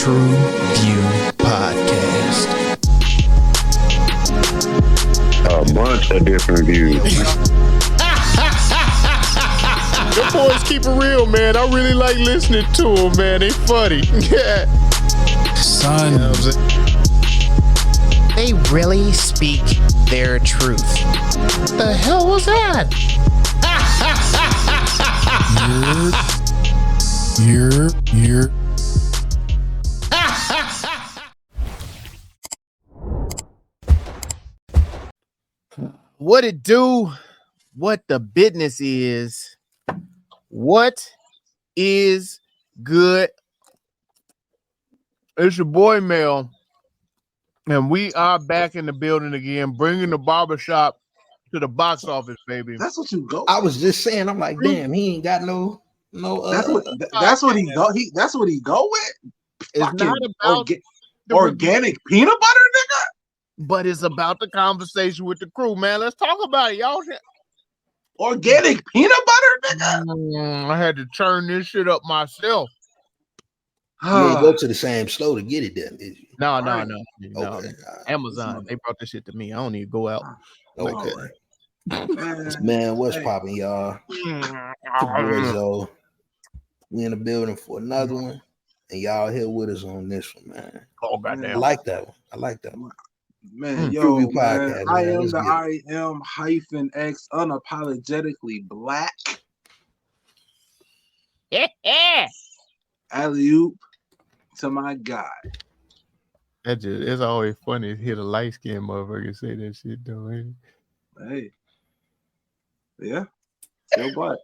TruVue Podcast. A bunch of different views. The boys keep it real, man. I really like listening to them, man. They funny. Yeah. Son. You know what I'm saying? They really speak their truth. The hell was that? You're. What it do? What the business is? What is good? It's your boy Mel, and we are back in the building again, bringing the barbershop to the box office, baby. That's what you go. I was just saying, I'm like, damn, he ain't got no. That's what he go. That's what he go with. It's not about organic peanut butter, nigga. but it's about the conversation with the crew, man. Let's talk about it, y'all. Organic peanut butter, nigga. I had to turn this shit up myself. You didn't go to the same store to get it then, did you? No. Okay. Amazon. They brought this shit to me. I don't need to go out. Okay. Man, what's popping, y'all? TruVueSocial. We in the building for another one, and y'all here with us on this one, man. Oh, goddamn. I like that one. Man, TruVue Podcast, I man. am the IM-X unapologetically black. Alley-oop to my guy. It's always funny to hear the light-skinned motherfucker say that shit, though. Ain't it? Hey. Yeah. Still black.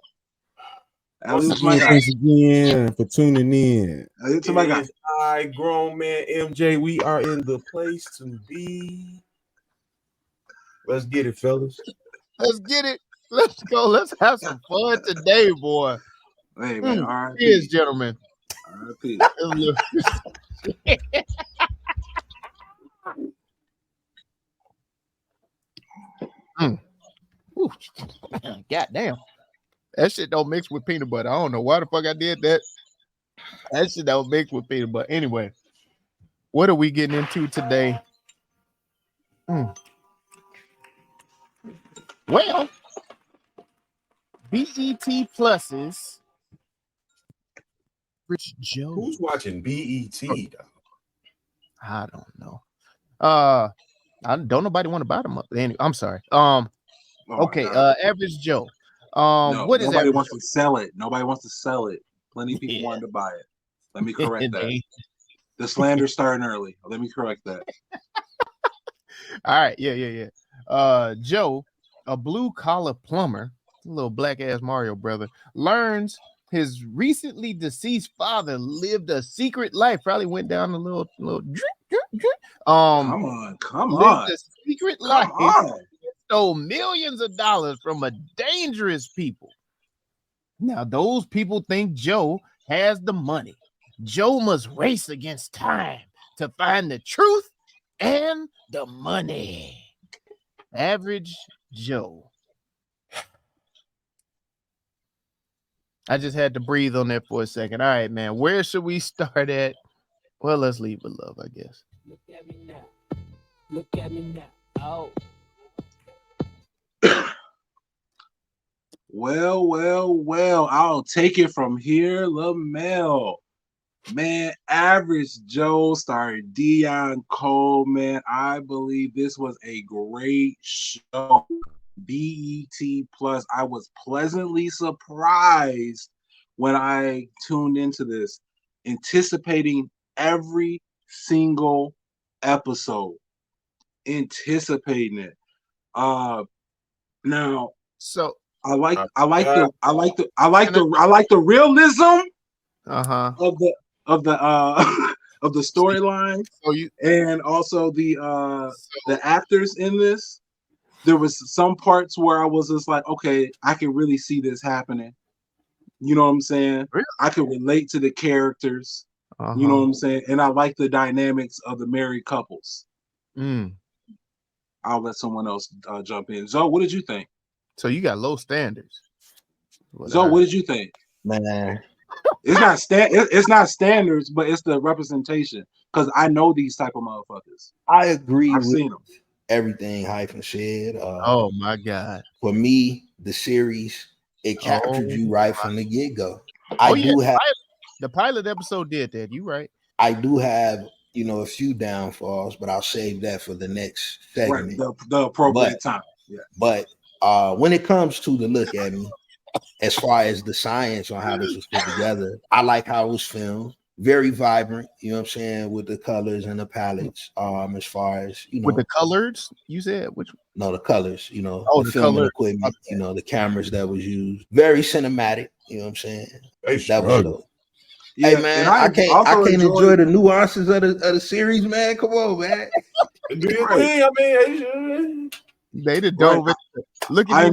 Thanks again for tuning in. To my guy. I, grown man MJ, we are in the place to be. Let's get it, fellas. Let's get it. Let's go. Let's have some fun today, boy. Hey, man. All right. Cheers, gentlemen. R.I.P. God damn. That shit don't mix with peanut butter. I don't know why the fuck I did that. That shit don't mix with peanut butter. Anyway, what are we getting into today? Well, BET Pluses. Rich Joe. Who's watching BET? I don't know. I don't nobody want to buy them up. Anyway, I'm sorry. Okay. Average Joe. No, what is nobody Average wants Joe? to sell it. Nobody wants to sell it. Plenty of people wanted to buy it. Let me correct that. The slander's starting early. Let me correct that. All right. Yeah. Joe, a blue-collar plumber, little black-ass Mario brother, learns his recently deceased father lived a secret life. Probably went down a little drink. Come lived on. a secret Come life. on. Stole millions of dollars from a dangerous people. Now, those people think Joe has the money. Joe must race against time to find the truth and the money. Average Joe. I just had to breathe on that for a second. All right, man. Where should we start at? Well, let's leave with love, I guess. Look at me now. Look at me now. Oh. Well. I'll take it from here, LaMel. Man, Average Joe starred Dion Cole. Man, I believe this was a great show. BET Plus. I was pleasantly surprised when I tuned into this, anticipating every single episode. Anticipating it. Now, So I like the realism of the storyline, and also the actors in this. There was some parts where I was just like, okay, I can really see this happening. You know what I'm saying? Really? I can relate to the characters. You know what I'm saying? And I like the dynamics of the married couples. I'll let someone else jump in. Zoe, what did you think? So you got low standards. Zoe, what did you think? Man, It's not standards, but it's the representation. Because I know these type of motherfuckers. I agree. I've seen them. Everything Hyphen said. Oh my God! For me, the series it captured you right from the get go. The pilot episode did that. You right. I do have a few downfalls, but I'll save that for the next segment. Right, the appropriate time. Yeah. But when it comes to the look at me, as far as the science on how this was put together, I like how it was filmed. Very vibrant, you know what I'm saying, with the colors and the palettes. As far as with the colors, you said which? No, the colors. The filming equipment. Okay. The cameras that was used. Very cinematic. You know what I'm saying? That was dope. Yeah, hey man, I can't enjoy the nuances of the series, man. Come on, man. Do your thing. I mean, they did dope. Look at I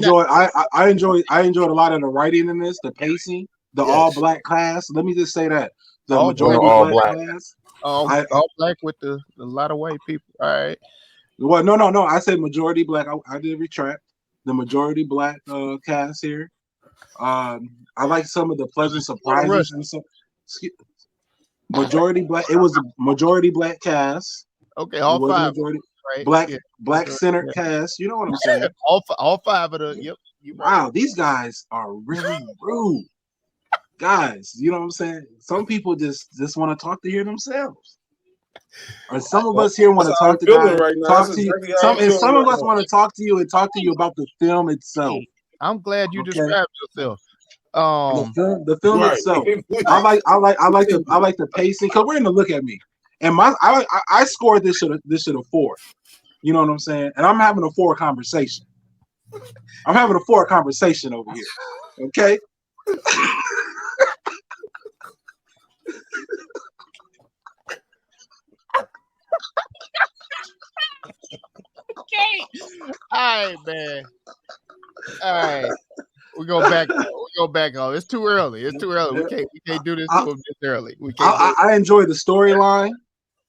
enjoyed a lot of the writing in this, the pacing, the all black cast. Let me just say that. The majority all black class. All black with a lot of white people. All right. Well, no. I said majority black. I did retract the majority black cast here. I like some of the pleasant surprises and some. Majority black. It was a majority black cast. Okay, all five. Majority, right? Black centered cast. You know what I'm saying? all five of the. Yep. Wow, these guys are really rude. Guys, you know what I'm saying? Some people just want to talk to hear themselves. Or some of us here want to talk to guys, talk to you. Some of us want to talk to you and talk to you about the film itself. I'm glad you described yourself. The film itself. I like the pacing because we're gonna look at me. And I scored this shit a 4. You know what I'm saying? And I'm having a 4 conversation. I'm having a 4 conversation over here. Okay. Okay. All right, man. All right. We go back on. It's too early. We can't do this early. I enjoy the storyline.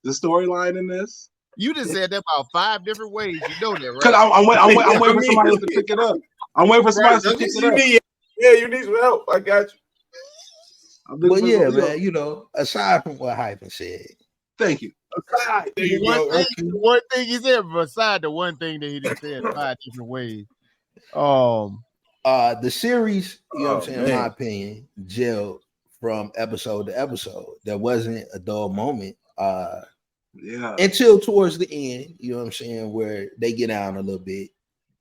The storyline in this. You just said that about 5 different ways. You know that, right? Because I'm waiting for somebody else to pick it up. I'm waiting for somebody else to pick it up. You need some help. I got you. But yeah, man, aside from what Hyphen said. Thank you. The one thing he said, beside the one thing that he just said 5 different ways. The series, you know what I'm saying, in my opinion, gelled from episode to episode. There wasn't a dull moment. Until towards the end, you know what I'm saying, where they get down a little bit.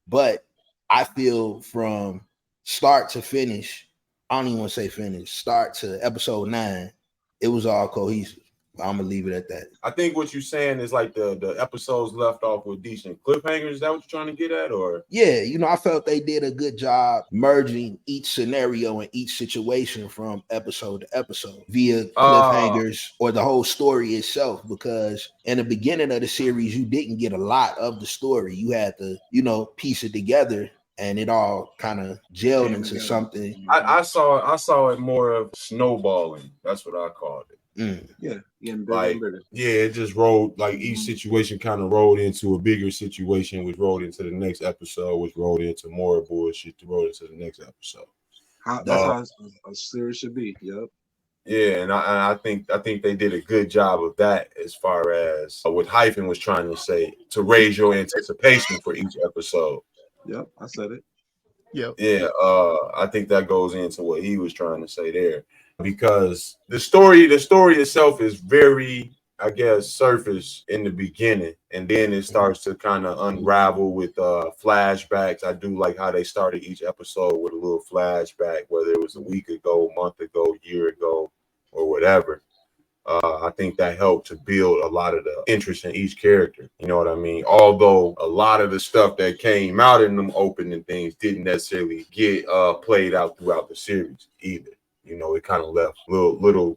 But I feel from start to finish, I don't even want to say finish, start to episode 9, it was all cohesive. I'm gonna leave it at that. I think what you're saying is like the episodes left off with decent cliffhangers. Is that what you're trying to get at, or? Yeah, I felt they did a good job merging each scenario and each situation from episode to episode via cliffhangers or the whole story itself. Because in the beginning of the series, you didn't get a lot of the story. You had to, piece it together, and it all kind of gelled into something. I saw it more of snowballing. That's what I called it. It just rolled, like each situation kind of rolled into a bigger situation, which rolled into the next episode, which rolled into more bullshit to roll into the next episode. That's how a series should be. Yep. Yeah, and I think they did a good job of that as far as what Hyphen was trying to say, to raise your anticipation for each episode. Yep, I said it. Yep. Yeah, I think that goes into what he was trying to say there. Because the story itself is very, I guess, surface in the beginning, and then it starts to kind of unravel with flashbacks. I do like how they started each episode with a little flashback, whether it was a week ago, month ago, year ago, or whatever. I think that helped to build a lot of the interest in each character. You know what I mean? Although a lot of the stuff that came out in them opening things didn't necessarily get played out throughout the series either. It kind of left little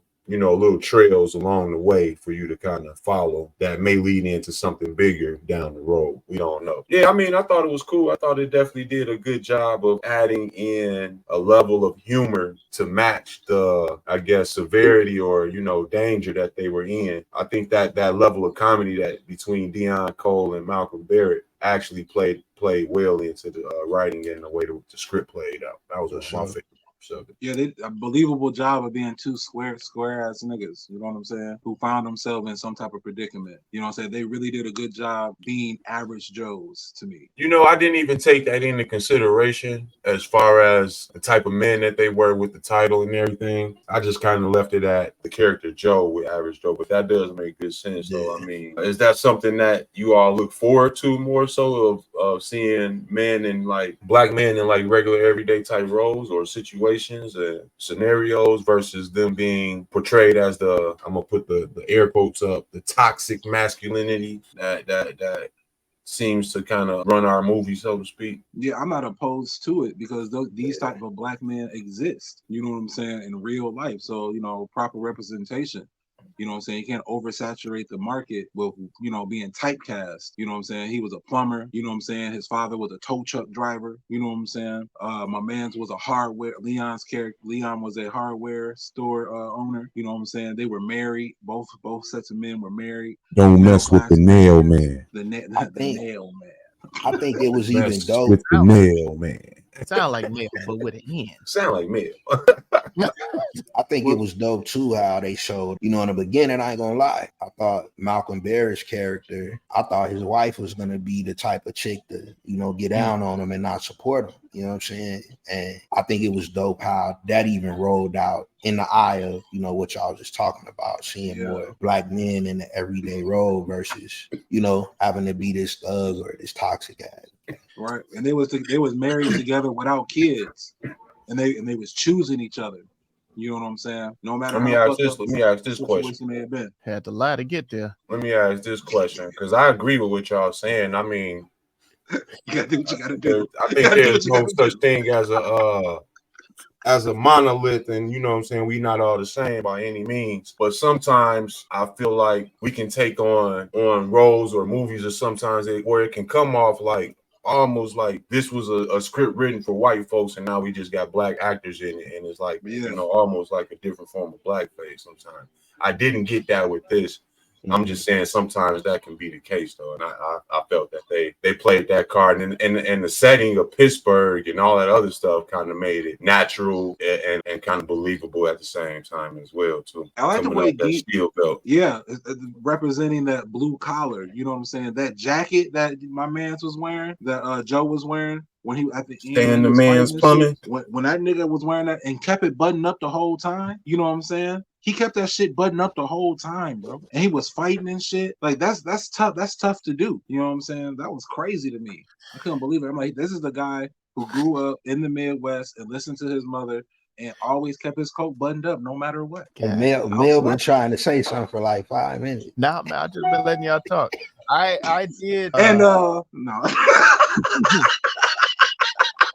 trails along the way for you to kind of follow that may lead into something bigger down the road. We don't know. Yeah, I mean, I thought it was cool. I thought it definitely did a good job of adding in a level of humor to match the, I guess, severity or, danger that they were in. I think that level of comedy that between Deon Cole and Malcolm Barrett actually played well into the writing and the way the script played out. That was my favorite. So yeah, they a believable job of being two square ass niggas. You know what I'm saying? Who found themselves in some type of predicament. You know what I'm saying? They really did a good job being average Joes to me. You know, I didn't even take that into consideration as far as the type of men that they were with the title and everything. I just kind of left it at the character Joe with average Joe, but that does make good sense. So, I mean, is that something that you all look forward to more so of seeing men in like black men in like regular everyday type roles or situations and scenarios versus them being portrayed as the, I'm gonna put the air quotes up, the toxic masculinity that seems to kind of run our movie, so to speak? Yeah, I'm not opposed to it because these type of black men exist. You know what I'm saying, in real life. So, you know, proper representation. You know what I'm saying? You can't oversaturate the market with, you know, being typecast. You know what I'm saying? He was a plumber. You know what I'm saying? His father was a tow truck driver. You know what I'm saying? My man's was a hardware. Leon's character, Leon was a hardware store owner. You know what I'm saying? They were married. Both sets of men were married. Don't mess with the nail man. The nail man. I think it was even dope with the nail man. It sound like mail, but with an N. Sound like mail. I think it was dope too how they showed, you know, in the beginning, I ain't gonna lie, I thought Malcolm Barrett's character, I thought his wife was gonna be the type of chick to, you know, get down on him and not support him. You know what I'm saying? And I think it was dope how that even rolled out in the eye of, you know, what y'all was just talking about, seeing more black men in the everyday role versus, you know, having to be this thug or this toxic ass. Right, and they was married together without kids, and they was choosing each other. You know what I'm saying? No matter let me ask this question. May have been. Had to lie to get there. Let me ask this question because I agree with what y'all saying. I mean, you gotta do what you gotta do. I think there's no such thing as a monolith, and you know what I'm saying, we not all the same by any means, but sometimes I feel like we can take on roles or movies or sometimes where it can come off like almost like this was a script written for white folks and now we just got black actors in it, and it's like, you know, almost like a different form of blackface sometimes. I didn't get that with this. I'm just saying sometimes that can be the case though, and I felt that they played that card, and the setting of Pittsburgh and all that other stuff kind of made it natural and kind of believable at the same time as well too. I like the way that steel belt, representing that blue collar. You know what I'm saying? That jacket that my man's was wearing, that Joe was wearing when he at the end. Staying the man's plumbing. When that nigga was wearing that and kept it buttoned up the whole time. You know what I'm saying? He kept that shit buttoned up the whole time, bro. And he was fighting and shit. Like that's tough. That's tough to do. You know what I'm saying? That was crazy to me. I couldn't believe it. I'm like, this is the guy who grew up in the Midwest and listened to his mother and always kept his coat buttoned up no matter what. Mel been trying to say something for like 5 minutes. Nah, man, I just been letting y'all talk. I did no.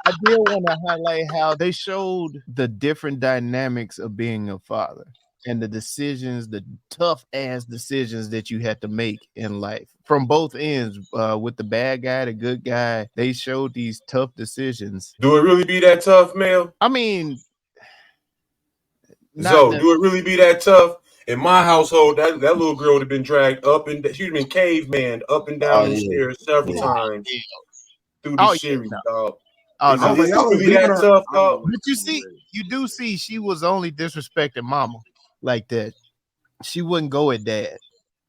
I did want to highlight how they showed the different dynamics of being a father and the decisions, the tough ass decisions that you had to make in life from both ends, with the bad guy, the good guy. They showed these tough decisions. Do it really be that tough, Mel? I mean, do it really be that tough? In my household, that little girl would have been dragged up and she'd been caveman up and down the stairs several times through the series, dog. Oh, no, but really that tough, dog. But you do see she was only disrespecting mama like that. She wouldn't go at dad.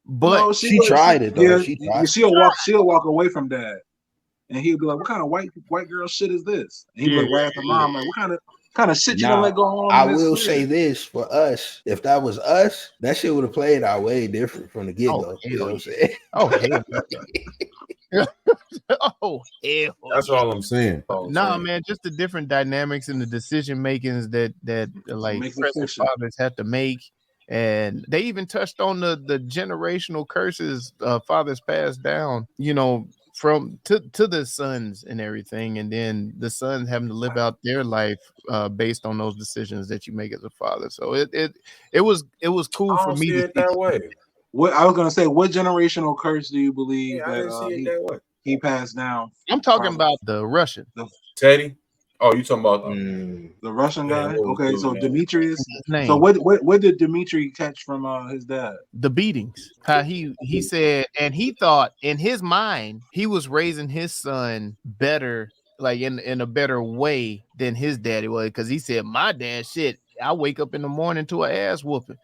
But no, she tried it though. Yeah, she'll walk away from dad. And he'd be like, what kind of white girl shit is this? And he'd be like, right after mom, like, what kind of shit you don't let go on? I will say this for us, if that was us, that shit would have played out way different from the get-go. You know what I'm saying? Oh, hell. Oh, hell. That's all I'm saying. Man, just the different dynamics and the decision makings that like present fathers have to make. And they even touched on the generational curses fathers passed down, you know, from to the sons and everything, and then the sons having to live out their life based on those decisions that you make as a father. So it was cool for me to see that way. What I was gonna say, what generational curse do you believe that he passed down? I'm talking about the Russian, Teddy. Oh, you talking about the Russian guy? Okay, so Demetrius. So what did Dimitri catch from his dad? The beatings. How he said, and he thought in his mind he was raising his son better like in a better way than his daddy was, because he said, my dad, shit, I wake up in the morning to an ass whooping.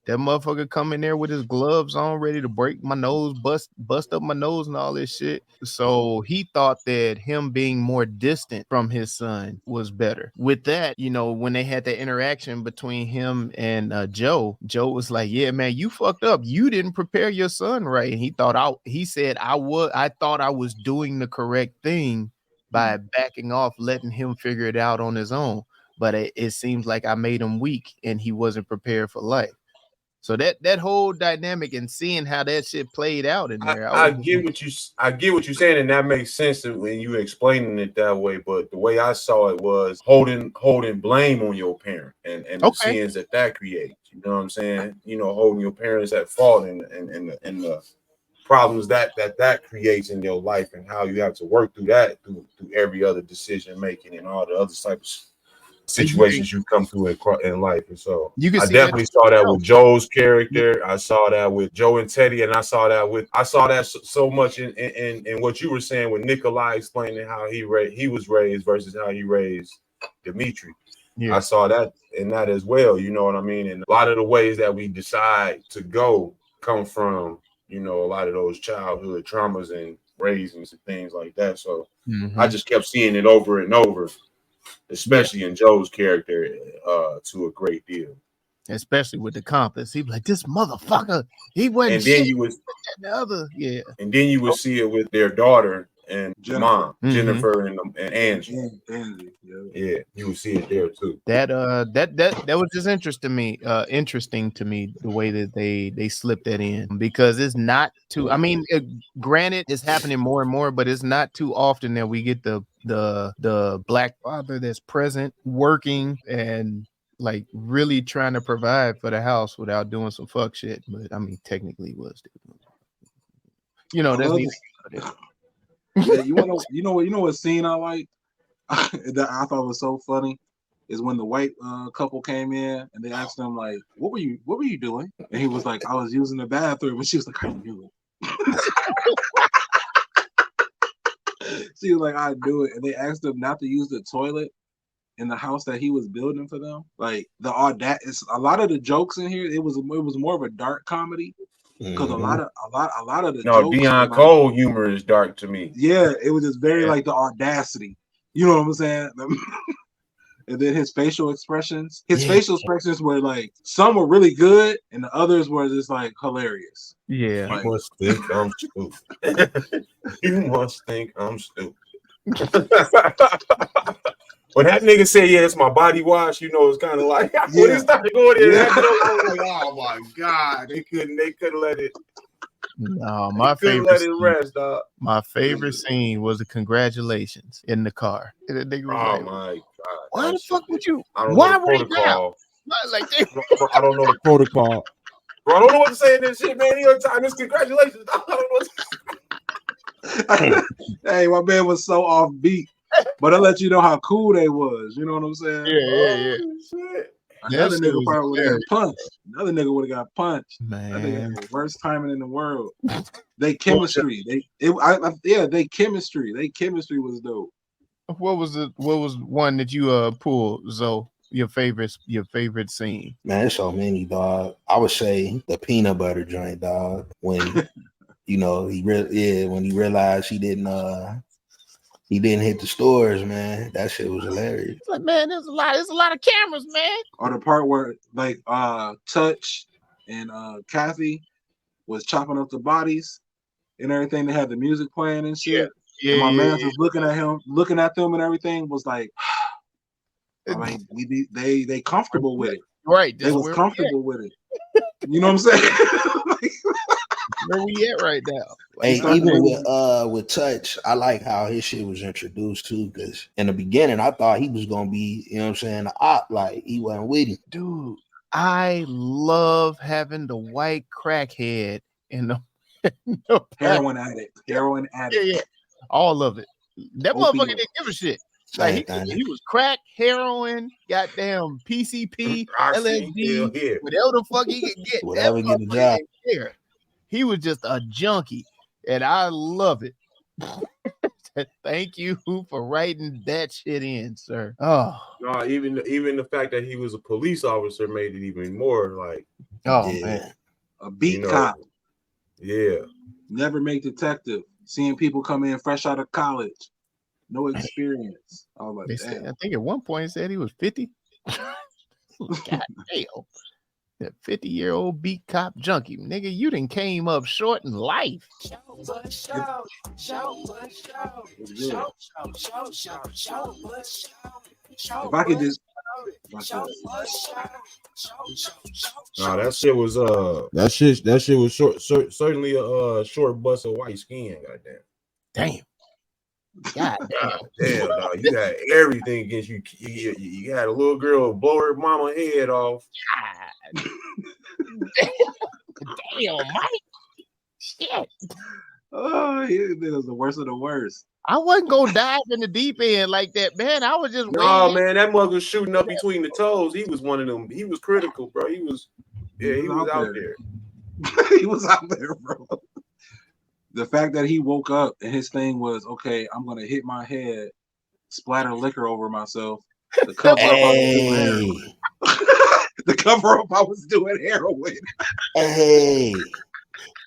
That motherfucker come in there with his gloves on, ready to break my nose, bust up my nose and all this shit. So he thought that him being more distant from his son was better. With that, you know, when they had that interaction between him and Joe was like, yeah, man, you fucked up. You didn't prepare your son right. And he thought I thought I was doing the correct thing by backing off, letting him figure it out on his own. But it seems like I made him weak and he wasn't prepared for life. So that whole dynamic and seeing how that shit played out in there, I get what you're saying, and that makes sense when you explaining it that way. But the way I saw it was holding blame on your parent and the sins that creates. You know what I'm saying? You know, holding your parents at fault and the problems that creates in your life, and how you have to work through that through every other decision making and all the other types of situations you come through in life. And so I definitely saw that with Joe's character. I saw that with Joe and Teddy, and I saw that so much in what you were saying with Nikolai explaining how he was raised versus how he raised Dimitri. I saw that in that as well, you know what I mean? And a lot of the ways that we decide to go come from, you know, a lot of those childhood traumas and raisings and things like that. So I just kept seeing it over and over, especially in Joe's character, to a great deal. Especially with the compass, he'd be like, "This motherfucker, he wasn't." And then and then you would see it with their daughter and mom, Jennifer and Angie. Yeah, you would see it there too. That was just interesting to me the way that they slipped that in, because it's not too. I mean, granted, it's happening more and more, but it's not too often that we get the black father that's present, working and like really trying to provide for the house without doing some fuck shit. But I mean, technically, he was. You know, that's yeah, you know what scene I like that I thought was so funny is when the white couple came in and they asked him like, what were you doing? And he was like, I was using the bathroom. And she was like, I knew it. She was like, I knew it. And they asked him not to use the toilet in the house that he was building for them. Like a lot of the jokes in here, it was more of a dark comedy. Because a lot of the jokes, Deion Cole humor is dark to me. Yeah, it was just very like the audacity. You know what I'm saying? And then his facial expressions. Facial expressions were like, some were really good, and the others were just like hilarious. Yeah. You must think I'm stupid. You must think I'm stupid. When that nigga said, "Yeah, it's my body wash," you know, it's kind of like when he started going in, I was like, "Oh my god, they couldn't let it." No, my favorite scene was the congratulations in the car. And the nigga was my god, why the fuck would you? Why right now? Like I don't know the protocol. Bro, I don't know what to say in this shit, man. He on time. It's congratulations. I don't know what to say. Hey, my man was so off beat. But I'll let you know how cool they was. You know what I'm saying? Yeah. Shit. Another nigga probably would have got punched. Another nigga would have got punched. Man, I think it's the worst timing in the world. They chemistry. They chemistry. They chemistry was dope. What was one that you pulled, Zoe? Your favorite scene? Man, there's so many, dog. I would say the peanut butter joint, dog. When you know when he realized he didn't hit the stores, man. That shit was hilarious. Like, man, there's a lot of cameras, man. Or the part where like Touch and Kathy was chopping up the bodies and everything. They had the music playing and shit. Yeah. And my man was looking at them and everything, was like, I mean, they comfortable with it. Right. They was comfortable with it. You know what I'm saying? Where we at right now? Hey, even with Touch, I like how his shit was introduced too, because in the beginning I thought he was gonna be, you know what I'm saying, the op, like he wasn't with him. Dude, I love having the white crackhead in the heroin addict. Yeah. All of it. That motherfucker didn't give a shit. Like he was crack, heroin, goddamn PCP, LSD, whatever the fuck he could get. Whatever get the job. He was just a junkie, and I love it. Thank you for writing that shit in, sir. Oh, no, even the fact that he was a police officer made it even more like, man, a beat cop. Yeah, never make detective. Seeing people come in fresh out of college, no experience. I was like, damn. I think at one point he said he was 50. God damn. That 50-year-old beat cop junkie. Nigga, you done came up short in life. If I could just no, that shit was that shit was certainly a short bust of white skin, goddamn. Damn. God damn, no, you got everything against you. You had a little girl blow her mama head off. God. Damn, Mike. Shit. Oh, it was the worst of the worst. I wasn't gonna dive in the deep end like that, man. I was just man, that mug was shooting up between the toes. He was one of them. He was critical, bro. He was out there. He was out there, bro. The fact that he woke up and his thing was, okay, I'm gonna hit my head, splatter liquor over myself. The cover up I was doing heroin. The cover up I was doing heroin. Hey,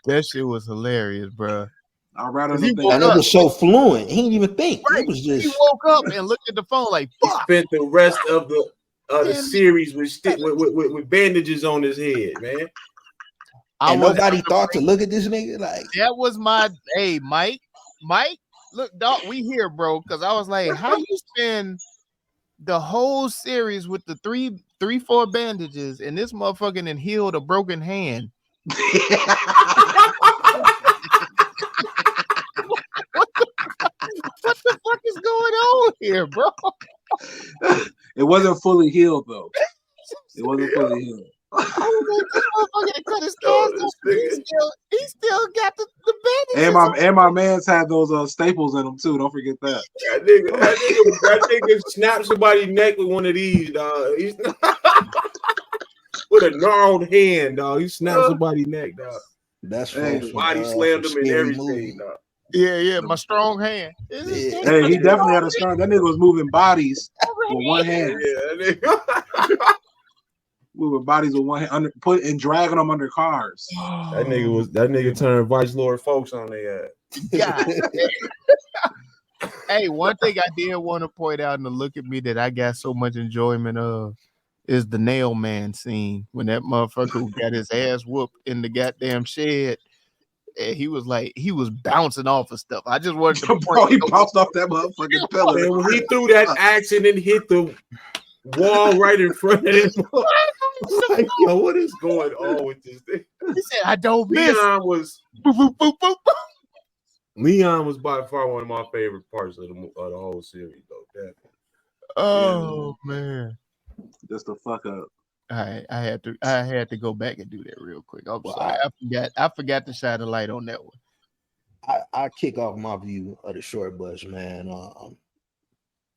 that shit was hilarious, bro. I'd rather and it was so fluent. He didn't even think. Right. It was just he woke up and looked at the phone like, fuck. He spent the rest of the series with bandages on his head, man. And nobody thought to look at this nigga like that was my Mike, look, dog, we here, bro. Because I was like, how you spend the whole series with the 3-4 bandages and this motherfucking then healed a broken hand. What the fuck is going on here, bro? It wasn't fully healed though. It wasn't fully healed. I was like, this motherfucker cut his cast off. He still got the bandages. And my man's had those staples in them too. Don't forget that. That nigga snapped somebody's neck with one of these, dog. With a gnarled hand, dog. He snapped somebody's neck, dog. That's body slammed him and everything, dog. Yeah, my strong hand. Yeah. Hey, he definitely had a strong. That nigga was moving bodies with one hand. Yeah, moving bodies with one hand, and dragging them under cars. That nigga turned Vice Lord folks on their ass. Yeah. Hey, one thing I did want to point out and to look at me that I got so much enjoyment of is the nail man scene when that motherfucker got his ass whooped in the goddamn shed. And he was bouncing off of stuff. I just wanted to point. He bounced off that motherfucking pillar. And when he threw that axe and then hit the wall right in front of him, like, yo, what is going on with this thing? He said, "I don't miss." Leon was by far one of my favorite parts of the whole series, though. Definitely. Oh man, just the fuck up. I had to go back and do that real quick. I'm sorry. I forgot to shine a light on that one. I kick off my view of the short bus, man.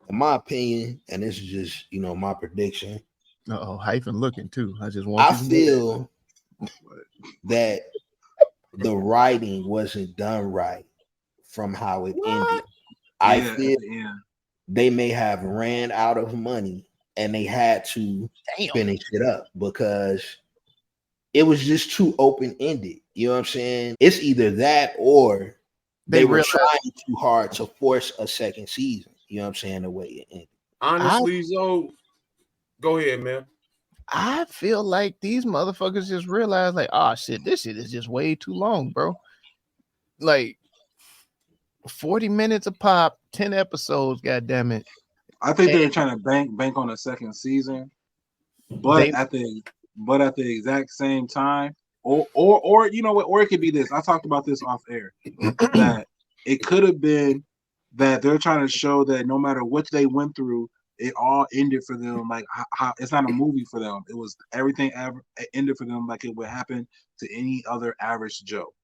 In my opinion, and this is just my prediction. Hyphen looking too. I feel that the writing wasn't done right from how it ended. I feel they may have ran out of money and they had to finish it up because it was just too open-ended. You know what I'm saying? It's either that or they were trying too hard to force a second season. You know what I'm saying? The way it ended. Honestly, go ahead, man. I feel like these motherfuckers just realized, like, oh shit, this shit is just way too long, bro. Like 40 minutes a pop, 10 episodes, goddamn it. I think they're trying to bank on a second season, but at the exact same time, or you know what, or it could be this. I talked about this off air that it could have been that they're trying to show that no matter what they went through, it all ended for them like how it's not a movie for them. It was everything ended for them like it would happen to any other average Joe.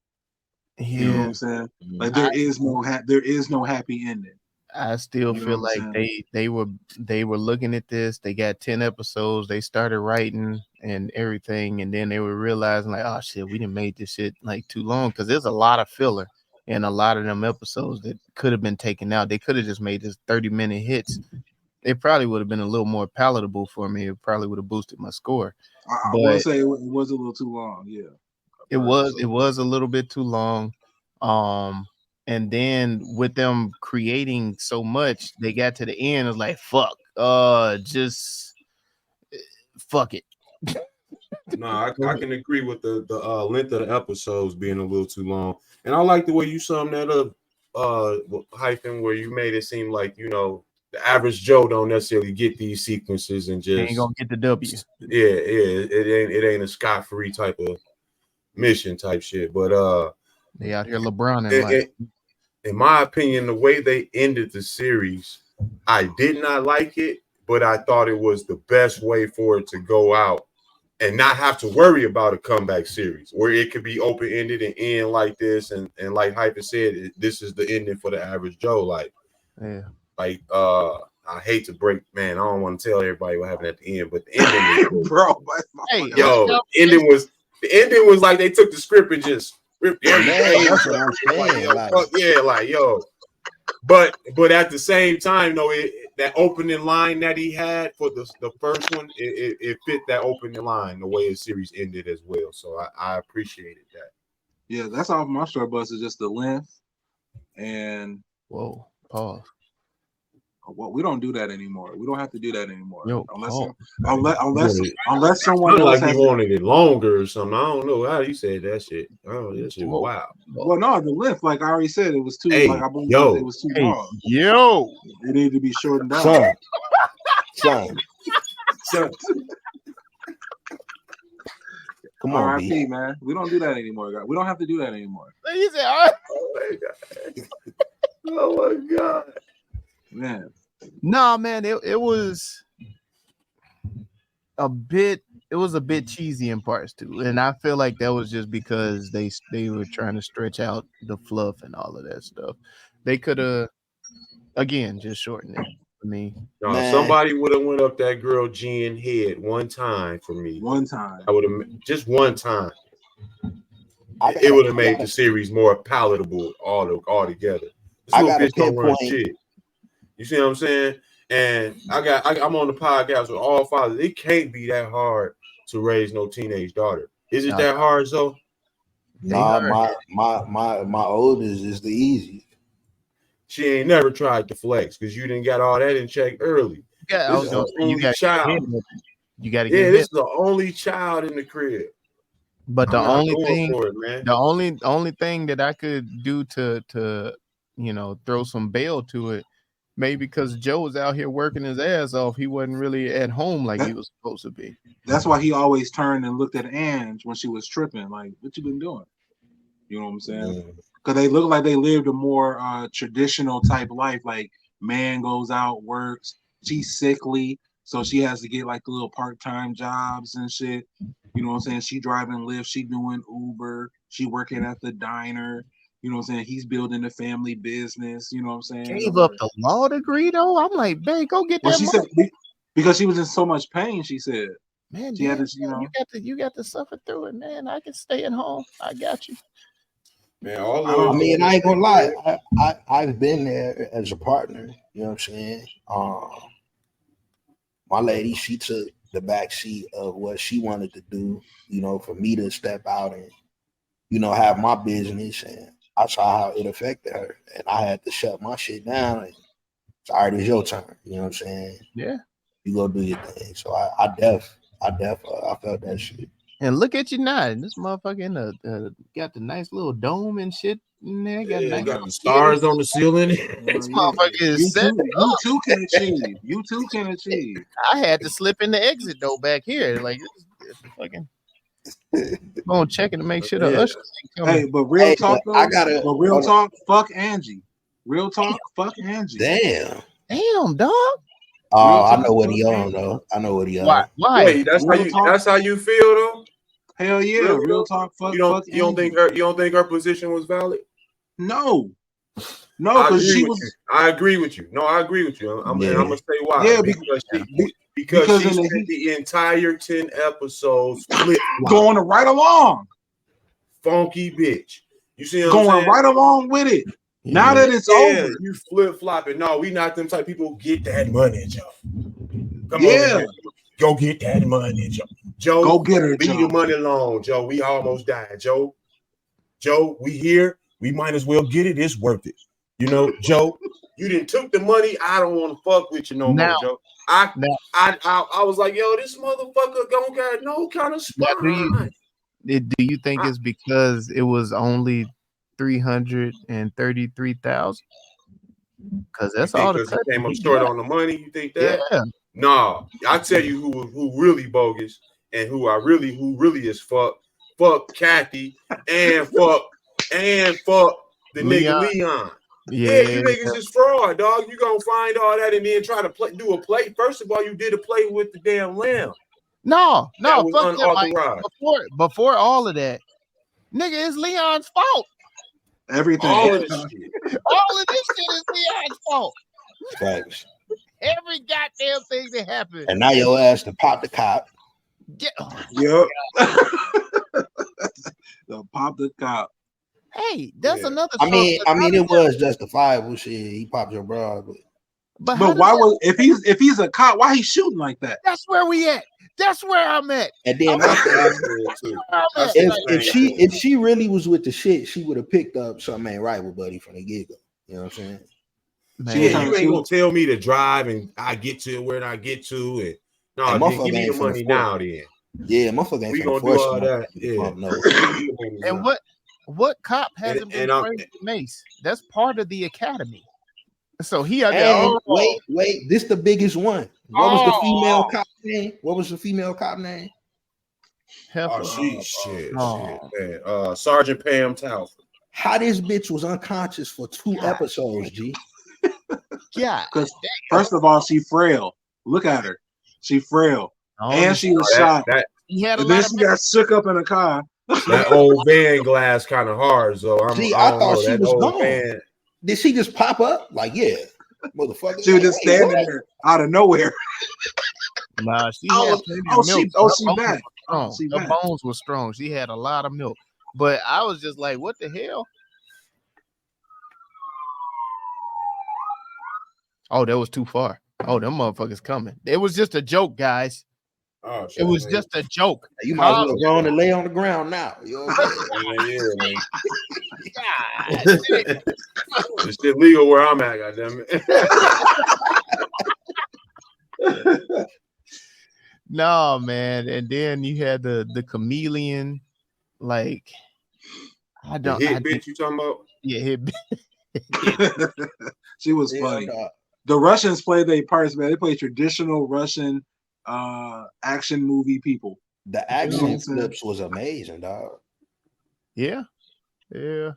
Yeah. You know what I'm saying? Like there is no happy ending. I still feel like they were looking at this. They got 10 episodes. They started writing and everything, and then they were realizing like, oh shit, we didn't make this shit like too long because there's a lot of filler And a lot of them episodes that could have been taken out, they could have just made this 30-minute hits. It probably would have been a little more palatable for me. It probably would have boosted my score. I will say it was a little too long. Yeah, it was a little bit too long. And then with them creating so much, they got to the end. It was like, fuck, just fuck it. No, I can agree with the length of the episodes being a little too long. And I like the way you summed that up, hyphen, where you made it seem like, you know, the average Joe don't necessarily get these sequences and just ain't gonna get the W. Yeah, it ain't a scot-free type of mission type shit. But they out here LeBron and like. In my opinion, the way they ended the series, I did not like it, but I thought it was the best way for it to go out and not have to worry about a comeback series where it could be open-ended and end like this. And like Hyper said, this is the ending for the average Joe. Like, yeah. Like, I hate to break, man. I don't want to tell everybody what happened at the end, but the ending was, bro. Hey, the ending was like they took the script and just ripped everything. That's what I'm saying. Like, yo. But at the same time, though, that opening line that he had for the first one, it fit that opening line the way the series ended as well. So I appreciated that. Yeah, that's off my short bus is just the length and pause. Well, we don't do that anymore. We don't have to do that anymore. Unless someone else like he wanted it longer or something. I don't know how you said that shit. Oh, that shit was wild. Well, no, the length, like I already said, it was too. Like I believe it was too long. It needed to be shortened down. Son. Come on, R.I.P. man. We don't do that anymore, guys. We don't have to do that anymore. He said, "Oh my god, man." No, man, it was a bit cheesy in parts too, and I feel like that was just because they were trying to stretch out the fluff and all of that stuff. They could have again just shortened it for me. No, somebody would have went up that girl Jen head one time for me. One time, I would have just one time. It would have made the series more palatable all together. I got a pinpoint. Shit. You see what I'm saying? And I'm on the podcast with all fathers. It can't be that hard to raise no teenage daughter. Is it that hard, though? Nah, my oldest is the easiest. She ain't never tried to flex because you didn't got all that in check early. Yeah, you got child. You got to get this is the only child in the crib. But the only thing that I could do to throw some bail to it, maybe because Joe was out here working his ass off, he wasn't really at home like he was supposed to be. That's why he always turned and looked at Ange when she was tripping, like, "What you been doing?" You know what I'm saying? Because they look like they lived a more traditional type life. Like, man goes out, works, she's sickly, so she has to get like the little part-time jobs and shit. You know what I'm saying? She driving Lyft, she doing Uber, she working at the diner. You know what I'm saying? He's building a family business. You know what I'm saying? Gave up the law degree though. I'm like, babe, go get that. She said because she was in so much pain. She said, "Man, she had to, you got to suffer through it, man. I can stay at home. I got you." Man, I ain't gonna lie. I've been there as a partner. You know what I'm saying? My lady, she took the back seat of what she wanted to do. You know, for me to step out and have my business, and I saw how it affected her, and I had to shut my shit down. And it's all right, it's your turn. You know what I'm saying? Yeah. You go do your thing. So I felt that shit. And look at you now. This motherfucker got the nice little dome and shit in there. Got the stars on the ceiling. This motherfucker is set. You too can achieve. You too can achieve. I had to slip in the exit though back here. Like, it's fucking. Going checking to make sure the ushers ain't coming. Hey, but real talk though. Real talk. Fuck Angie. Real talk. Fuck Angie. Damn, dog. Oh, I know what he on though. I know what he on. Why? Wait, that's how you feel though? Hell yeah. Real talk. Fuck. You don't think her position was valid? No, because she was. I agree with you. No, I agree with you. I'm gonna say why. Yeah, because she spent the entire 10 episodes going right along. Funky bitch. You see what going I'm saying? right along with it. Now that it's over, you flip flopping. No, we not them type of people. Get that money, Joe. Come on, here. Go get that money, Joe. Joe, go get her, leave Joe. the money alone, Joe. We almost died, Joe. Joe, we here. We might as well get it. It's worth it. You know, Joe, you didn't took the money. I don't want to fuck with you no more, Joe. I was like, yo, this motherfucker don't got no kind of spine. Do you think it's because it was only 333,000? Because that's all the he came up short on the money. You think that? Yeah. No, I tell you who really bogus and who really is fuck Kathy and fuck the nigga Leon. Yeah, you niggas is fraud, dog. You gonna find all that and then try to do a play. First of all, you did a play with the damn lamb. No, that was fuck unauthorized. That, before all of that, nigga, it's Leon's fault. Everything. All of this shit. All of this shit is Leon's fault. Facts. Every goddamn thing that happened. And now your ass to pop the cop. Yep. The pop the cop. Hey, that's another. I mean, it was justifiable. Shit, he popped your bra, but why was if he's a cop? Why he shooting like that? That's where we at. That's where I'm at. And then if she really was with the shit, she would have picked up something ain't right with Buddy from the get go. You know what I'm saying? Man, you ain't gonna tell me to drive and I get to where I get to, and no, give me the money now. Then motherfucker ain't we gonna do all that. Yeah. And what cop hasn't been trained with mace? That's part of the academy. So he wait, this the biggest one. What was the female cop name? What was the female cop name? Shit, man. Sergeant Pam Talford. How this bitch was unconscious for 2 episodes, G? Yeah. Because first of all, she frail. Look at her. She frail. And she was shot. And then she got shook up in a car. That old van glass kind of hard, so I thought she was gone. Van. Did she just pop up? Like, yeah, motherfucker. She was just standing there out of nowhere. Nah, she back. Her bones were strong. She had a lot of milk. But I was just like, what the hell? Oh, that was too far. Oh, them motherfuckers coming. It was just a joke, guys. Oh, it was just a joke. You might as well go on and lay on the ground now. You know it's illegal where I'm at, goddammit. No, man. And then you had the chameleon, like bitch you talking about? Yeah, hit she was funny. The Russians play their parts, man. They play traditional Russian action movie people. The action flips was amazing, dog. Yeah. I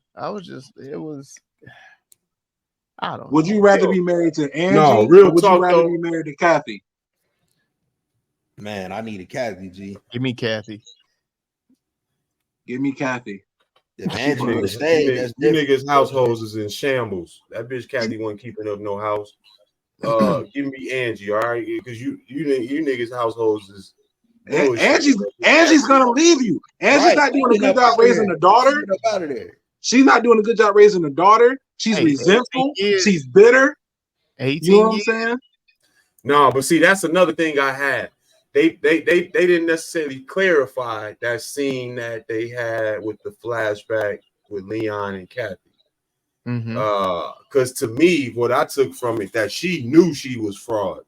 don't know. Would you rather be married to Angie? No, real or would talk, you rather though. be married to Kathy? Man, I need a Kathy, G. Give me Kathy. Give me Kathy. If Angie would stay, you niggas' households is in shambles. That bitch Kathy wasn't keeping up no house. Give me Angie, all right? Because you niggas' households is Angie's gonna leave you. Angie's not doing a good job raising a daughter. Out of there. She's not doing a good job raising a daughter. She's resentful. She's bitter. 18 you know what I'm saying? No, but see, that's another thing I had. They didn't necessarily clarify that scene that they had with the flashback with Leon and Kathy. Because to me, what I took from it, that she knew she was fraud,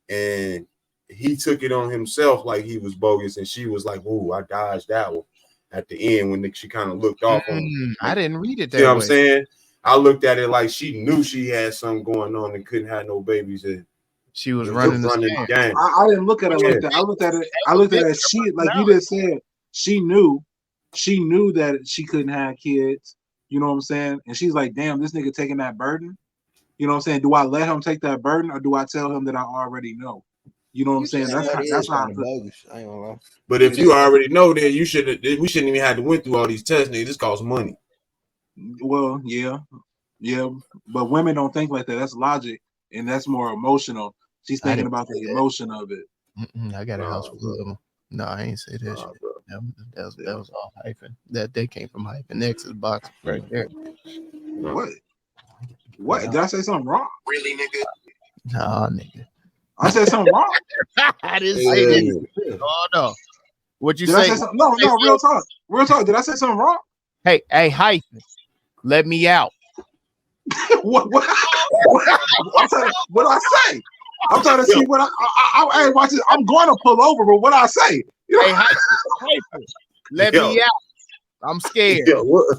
and he took it on himself like he was bogus, and she was like, "Ooh, I dodged that one." At the end, when she kind of looked off on him. I didn't read it that way. You know way. what I'm saying? I looked at it like she knew she had something going on and couldn't have no babies. And she was running the game. I didn't look at it like that. I looked at it as she, like you just said, she knew that she couldn't have kids. You know what I'm saying? And she's like, damn, this nigga taking that burden. You know what I'm saying? Do I let him take that burden, or do I tell him that I already know? You know what I'm saying? That's how I ain't gonna lie. But if you already know, then we shouldn't even have to went through all these tests. Nigga, this costs money. Well, yeah, but women don't think like that. That's logic, and that's more emotional. She's thinking about the emotion of it. I got a house full of them. No, I ain't say that shit. That was all hyphen. That came from hyphen. Next is box right there. What? Did I say something wrong? Really, nigga? Nah, nigga. I said something wrong. I didn't say that. Oh no. What you say? say? No, real talk. Real talk. Did I say something wrong? Hey, hyphen. Let me out. What did I say? I'm trying to see what I hey, watch this. I'm going to pull over, but what I say? Hey, hyphen. Let me out. I'm scared. Yo, what?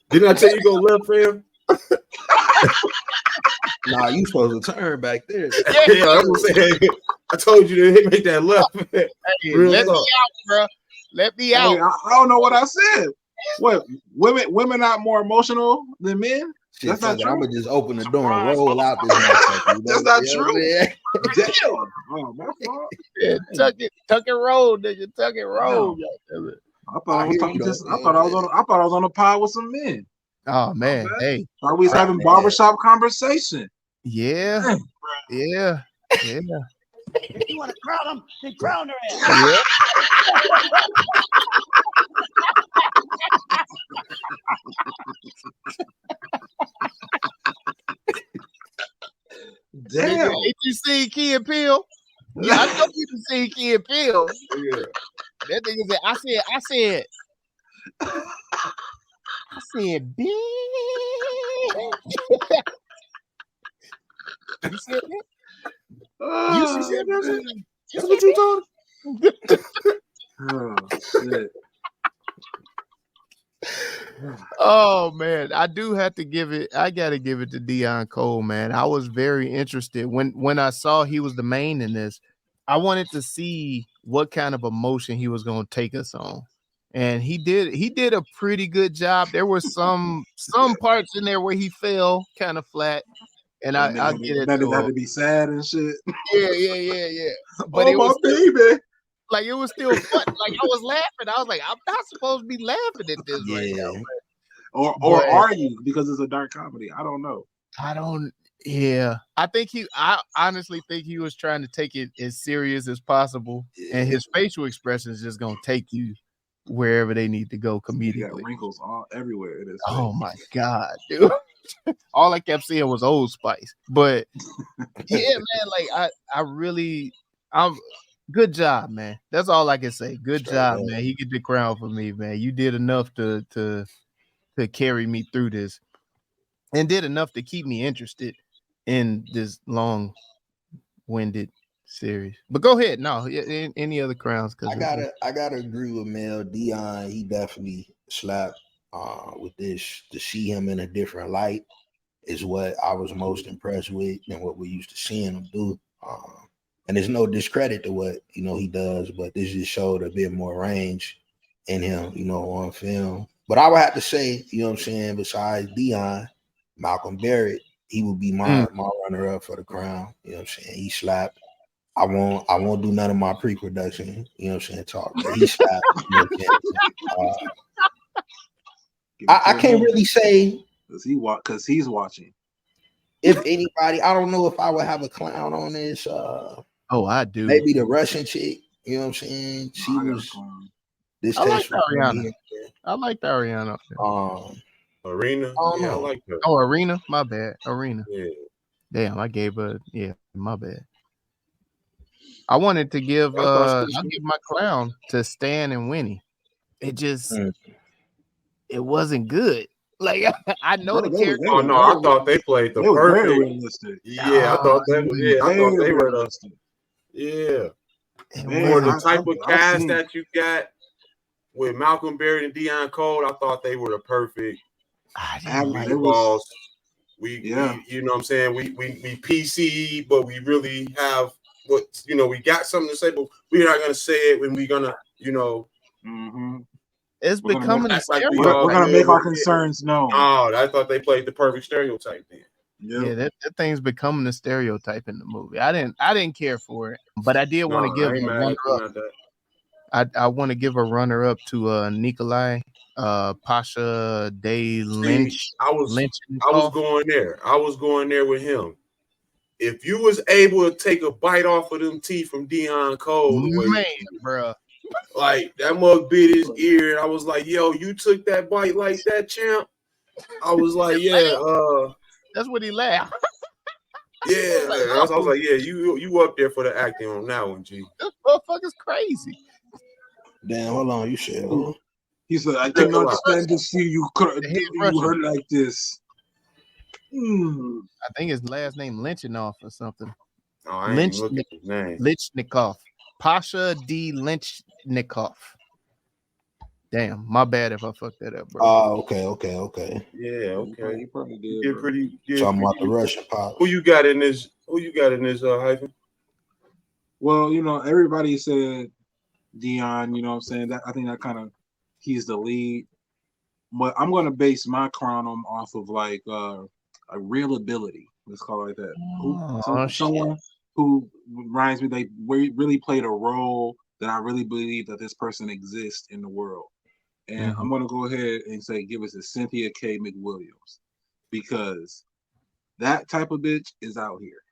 Didn't I tell you go left, fam? Nah, you supposed to turn back there. Yeah, I was saying. I told you to make that left. Hey, let me out, bro. Let me out. Hey, I don't know what I said. What? Women not more emotional than men? Shit, that's not true. I'm gonna just open the door and roll out this motherfucker. That's not true. Damn. Oh, my fault. Yeah, tuck it, roll, nigga. Tuck it, roll. I thought I was on a pod with some men. Oh man, hey. Thought we was having barbershop conversation. Yeah. Yeah. You want to crown them? Then crown their ass. Yeah. Damn. Did you see Key and Peele? Yeah, I know you see Key and Peele. Yeah. That nigga said, I said, bitch. You said that? You said that? That's what you told him? Oh, shit. Oh man, I do have to give it. I gotta give it to Deon Cole, man. I was very interested when I saw he was the main in this. I wanted to see what kind of emotion he was going to take us on, and he did a pretty good job. There were some parts in there where he fell kind of flat, and I get it. That had to be sad and shit. Yeah. But it was baby. Like it was still fun. Like I was laughing. I was like, I'm not supposed to be laughing at this right now. Or are you? Because it's a dark comedy. I don't know. Yeah. I honestly think he was trying to take it as serious as possible. Yeah. And his facial expression is just gonna take you wherever they need to go comedically. You got wrinkles all everywhere. It is. Oh my God, dude. All I kept seeing was Old Spice. But yeah, man, like I'm good job, man. That's all I can say. Good job, man. He get the crown for me, man. You did enough to carry me through this, and did enough to keep me interested in this long-winded series. But go ahead. No, any other crowns? I gotta agree with Mel. Deon, he definitely slapped with this. To see him in a different light is what I was most impressed with than what we used to seeing him do. And there's no discredit to what he does, but this just showed a bit more range in him, on film. But I would have to say, what I'm saying, besides Deon, Malcolm Barrett, he would be my runner-up for the crown. You know what I'm saying? He slapped. I won't do none of my pre-production, talk. But he slapped. I can't really say because he's watching. If anybody, I don't know if I would have a clown on this. I do. Maybe the Russian chick. You know what I'm saying? She was this. I like Ariana. I like Ariana. Arena. I like her. Oh, Arena. My bad. Arena. Yeah. Damn, I gave her. Yeah, my bad. I wanted to give. I'll give my crown to Stan and Winnie. It just, it wasn't good. Like I know the character. Oh no, I thought they played the perfect. Very realistic. Yeah, I thought they were realistic. Yeah. For the type of cast that you got with Malcolm Barrett and Deon Cole, I thought they were the perfect. Balls. We you know what I'm saying? We PC, but we really have what we got something to say, but we're not gonna say it when we're gonna, It's becoming a stereotype. We're gonna make our concerns known. Oh, I thought they played the perfect stereotype then. Yeah, that thing's becoming a stereotype in the movie. I didn't care for it, but I did want to give a runner-up. I want to give a runner-up to Nikolai Pasha Day Lynch. I was going there. I was going there with him. If you was able to take a bite off of them teeth from Deon Cole, man, bro. Like that mug bit his ear, and I was like, "Yo, you took that bite like that, champ?" I was like, "Yeah, that's what he laughed." Yeah, I was like, "Yeah, you up there for the acting on that one, G." This motherfucker's crazy. Damn, hold on, you said. He said, "I didn't understand to see you hurt like this." I think his last name Lynchinoff or something. Oh, I ain't looking at his name. Lynchnikov. Pasha D. Lynchnikov. Damn, my bad if I fucked that up, bro. Oh, okay. Yeah, okay. You probably did. You're pretty. Talking about the Russian pop. Who you got in this? Hyphen? Well, everybody said Dion. You know what I'm saying? That I think that kind of he's the lead. But I'm gonna base my crown off of like a real ability. Let's call it that. Someone who reminds me they really played a role that I really believe that this person exists in the world. And I'm gonna go ahead and say give us a Cynthia K. McWilliams, because that type of bitch is out here.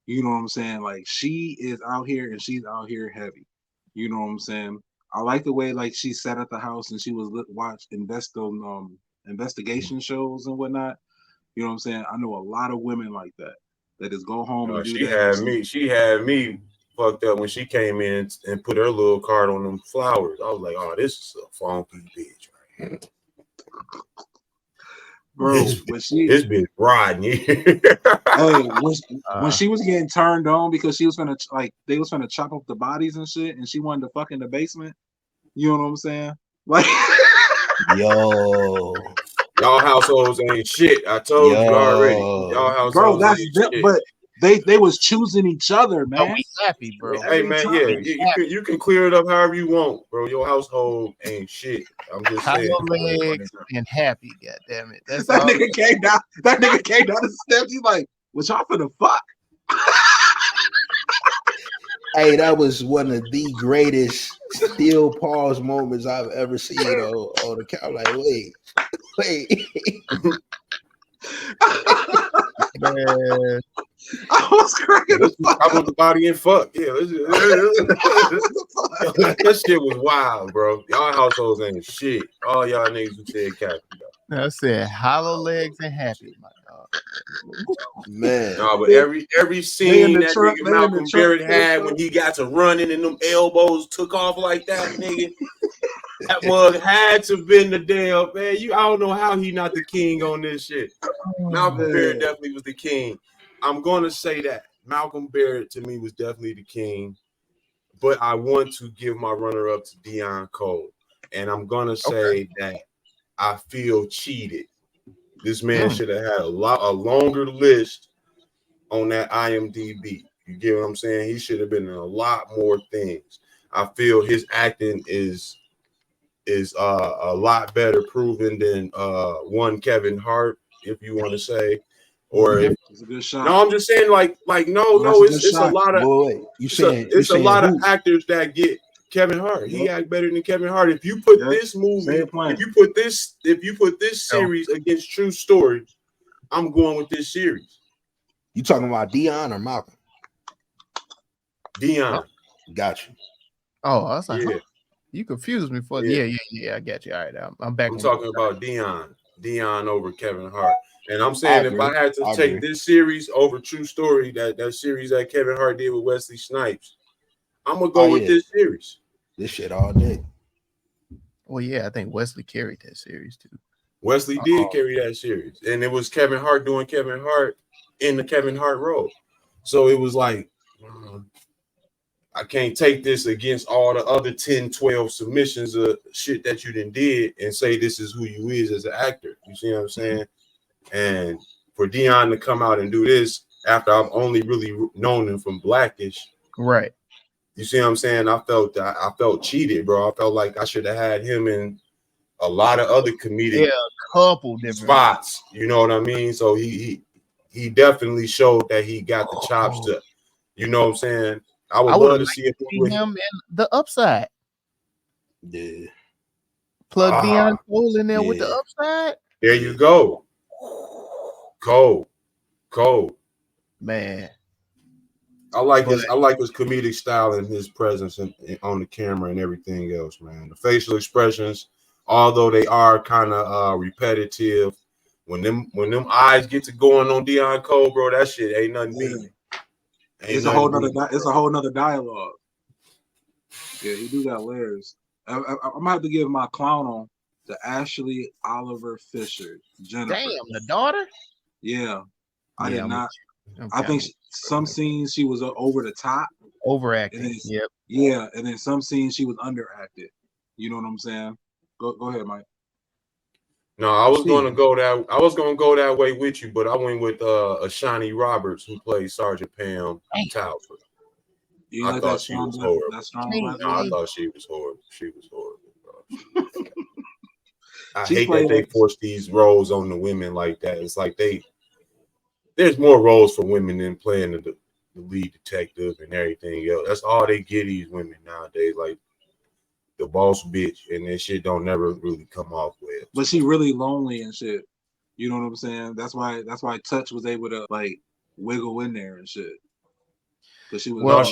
You know what I'm saying? Like she is out here and she's out here heavy. You know what I'm saying? I like the way like she sat at the house and she was investigation shows and whatnot. You know what I'm saying? I know a lot of women like that just go home and do that. She had me fucked up when she came in and put her little card on them flowers. I was like, "Oh, this is a funky bitch right here." Bro, this bitch riding. When she was getting turned on because she was gonna they was gonna chop up the bodies and shit, and she wanted to fuck in the basement. You know what I'm saying? Like, yo, y'all households ain't shit. I told you already. Y'all households, bro, that's ain't shit. But they was choosing each other, man. Oh, we happy, bro. Hey, man, you can clear it up however you want, bro. Your household ain't shit. I'm just saying. Legs and happy, goddamn it. That's that nigga came down. That nigga came down the steps. He's like, "What y'all finna fuck?" Hey, that was one of the greatest still pause moments I've ever seen on the couch. Like, wait. Man. I was cracking the fuck up. The body and fuck. Yeah, that shit was wild, bro. Y'all households ain't shit. All y'all niggas who said Cappy. I said hollow legs and happy, my dog. Man. No, but every scene that nigga Malcolm Barrett had when he got to running and them elbows took off like that, nigga. That mug had to been the damn man. I don't know how he not the king on this shit. Malcolm Barrett definitely was the king. I'm gonna say that Malcolm Barrett to me was definitely the king, but I want to give my runner-up to Deion Cole, and I'm gonna say that I feel cheated. This man should have had a longer list on that IMDb. You get what I'm saying? He should have been in a lot more things. I feel his acting is a lot better proven than one Kevin Hart, if you want to say, or it's a good shot. No, I'm just saying like no, it's a lot of it's a lot of actors that get Kevin Hart. He act better than Kevin Hart. If you put this movie, if you put this series against True Story, I'm going with this series. You talking about Deion or Malcolm? Deion. Got you. Oh, I was like, you confused me for yeah, I got you. All right, I'm back. I'm talking about Deion over Kevin Hart. And I'm saying if I had to take this series over True Story, that series that Kevin Hart did with Wesley Snipes, I'm gonna go with this series. This shit all day. Well, yeah, I think Wesley carried that series too. Wesley did carry that series, and it was Kevin Hart doing Kevin Hart in the Kevin Hart role. So it was like, I can't take this against all the other 10, 12 submissions of shit that you did and say this is who you is as an actor. You see what I'm saying? And for Deion to come out and do this after I've only really known him from Blackish, right? You see what I'm saying? I felt cheated, bro. I felt like I should have had him in a lot of other comedic couple different spots. You know what I mean? So he definitely showed that he got the chops to, you know what I'm saying? I would love to see him in the Upside. Yeah. Plug Deion Cole in there with the Upside. There you go. Cold. Man. I like his comedic style and his presence on the camera and everything else, man. The facial expressions, although they are kind of repetitive, when them eyes get to going on Deion Cole, bro, that shit ain't nothing beat. It's a whole nother dialogue. Yeah, he do got layers. I'm gonna have to give my clown on to Ashley Oliver Fisher. Jennifer. Damn, the daughter? Yeah. I did not. I think some scenes she was over the top. Overacting. Yep. Yeah, and then some scenes she was underacted. You know what I'm saying? Go ahead, Mike. No, I was gonna go that way with you, but I went with Ashani Roberts, who plays Sergeant Pam Talford. I thought she was horrible. I thought she was horrible. She was horrible, bro. I hate that they force these roles on the women like that. It's like there's more roles for women than playing the lead detective and everything else. That's all they get these women nowadays, like the boss bitch, and that shit don't never really come off well. But she really lonely and shit. You know what I'm saying? That's why Touch was able to like wiggle in there and shit. Because she was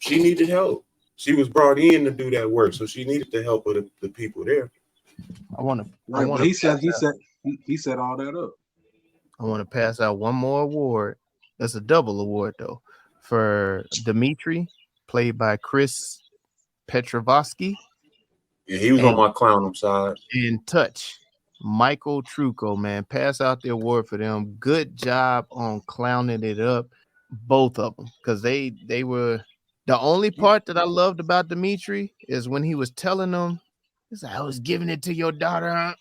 she needed help. She was brought in to do that work, so she needed the help of the people there. He said all that up. I want to pass out one more award. That's a double award though, for Dimitri, played by Chris Petrovsky. Yeah, he was on my clown side. And Touch, Michael Trucco, man, pass out the award for them. Good job on clowning it up, both of them, because they were the only part that I loved about Dimitri is when he was telling them, he's like, I was giving it to your daughter,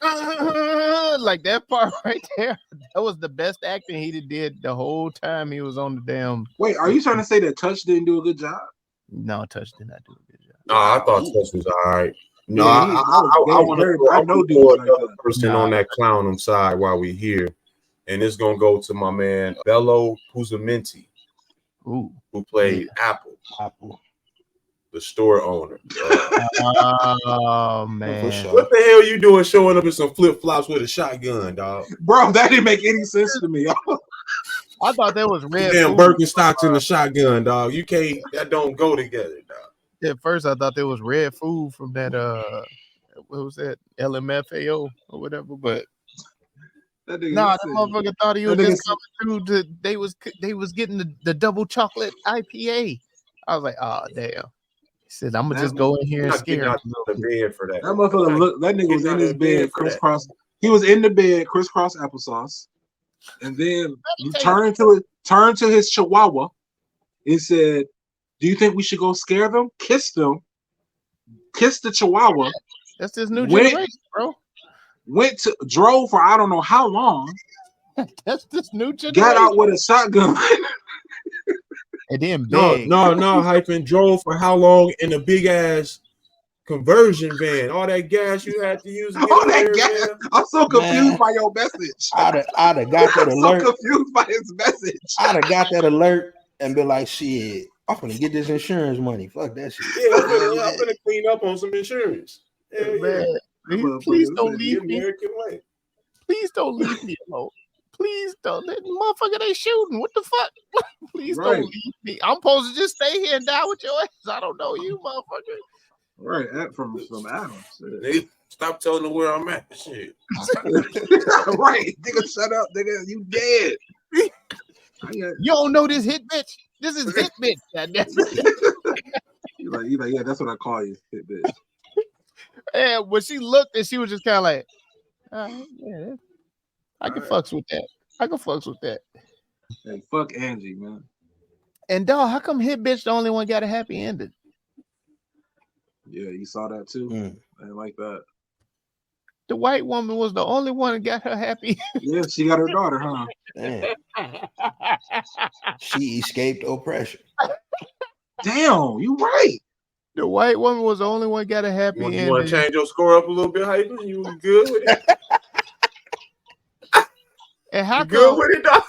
like that part right there. That was the best acting he did the whole time he was on the damn. Wait, are you trying to say that Touch didn't do a good job? No, Touch did not do a good job. No, I thought Touch was all right. No, I want to put another person on that clown side while we're here, and it's gonna go to my man Bello Puzamenti, who played Apple, the store owner. Oh man, what the hell you doing showing up in some flip flops with a shotgun, dog? Bro, that didn't make any sense to me. I thought that was red. Damn Birkenstocks and the shotgun, dog. You can't. That don't go together, dog. At first, I thought there was red food from that what was that, LMFAO or whatever, but the motherfucker thought he was just coming through. They was getting the double chocolate IPA. I was like, oh damn. He said, I'm gonna just go in here and scare him. That motherfucker look. That nigga was in his bed, crisscross. He was in the bed, crisscross applesauce, and then turned to his chihuahua and said, do you think we should go scare them? Kiss them. Kiss the chihuahua. That's this new generation, bro. Drove for I don't know how long. That's this new generation. Got out with a shotgun. And then big. No, hyping. Drove for how long in a big ass conversion van? All that gas you had to use. All that gas. I'm so confused by your message. I'd have got that alert. I'm so confused by his message. I'd have got that alert and be like, shit, I'm gonna get this insurance money. Fuck that shit. Yeah, I'm gonna clean up on some insurance. Man, please don't leave me. Way. Please don't leave me alone. Please don't. That motherfucker, they shooting. What the fuck? Please don't leave me. I'm supposed to just stay here and die with your ass. I don't know you, motherfucker. Right, from Adam. They stop telling them where I'm at. Shit. Right, nigga, shut up, nigga. You dead. You don't know this hit bitch. This is hit bitch. You like, yeah, that's what I call you, hit bitch. And when she looked, and she was just kind of like, yeah, I can fucks with that. I can fucks with that. Hey, fuck Angie, man. And dog, how come hit bitch the only one got a happy ending? Yeah, you saw that too. I didn't like that. The white woman was the only one that got her happy. Yeah, she got her daughter, huh? Damn. She escaped oppression. Damn, you right. The white woman was the only one got a happy ending. You want to change your score up a little bit, Hyper? You good with it? And how good with it, dog?